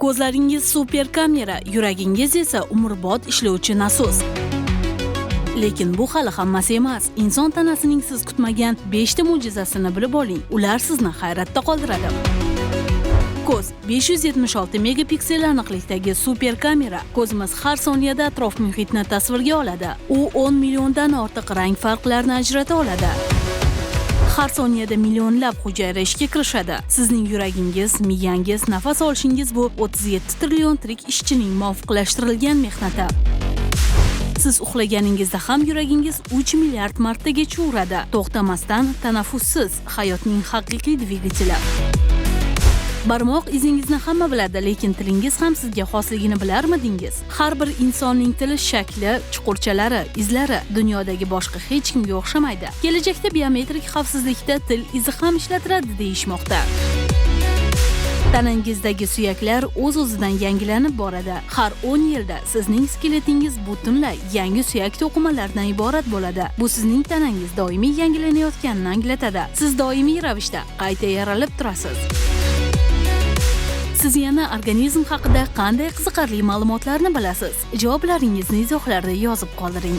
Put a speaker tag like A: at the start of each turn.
A: Ko'zlaringiz super kamera, yuragingiz esa umrbod ishlovchi nasos. Lekin bu hali hammasi emas. Inson tanasining siz kutmagan 5 ta mo'jizasini bilib oling. Ular sizni hayratda qoldiradi. Ko'z 576 megapiksel aniqlikdagi super kamera. Ko'zimiz har soniyada atrof muhitni tasvirga oladi. U 10 milliondan ortiq rang farqlarini ajrata oladi. Har soniyada millionlab hujayra ishga kirishadi. Sizning yuragingiz, miyangiz, nafas olishingiz bu 37 trillion tirik ishchining muvofiqlashtirilgan mehnati. Siz uxlaganingizda ham yuragingiz 3 milliard martagacha uradi. To'xtamasdan, tanaffussiz, hayotning haqiqiy dvigateli. Barmoq izingizni hamma biladi, lekin tilingiz ham sizga xosligini bilarmidingiz? Har bir insonning tili shakli, chuqurchalari, izlari dunyodagi boshqa hech kimga o'xshamaydi. Kelajakda biometrik xavfsizlikda til izi ham ishlatiladi deyishmoqda. Tanangizdagi suyaklar o'z-o'zidan yangilanib boradi. Har 10 yilda sizning skeletingiz butunlay yangi suyak to'qimalaridan iborat bo'ladi. Bu sizning tanangiz doimiy yangilanayotganini anglatadi. Siz doimiy ravishda qayta yaralib turasiz. Siz yana organizm haqida qanday qiziqarli ma'lumotlarni bilasiz? Javoblaringizni izohlarda yozib qoldiring.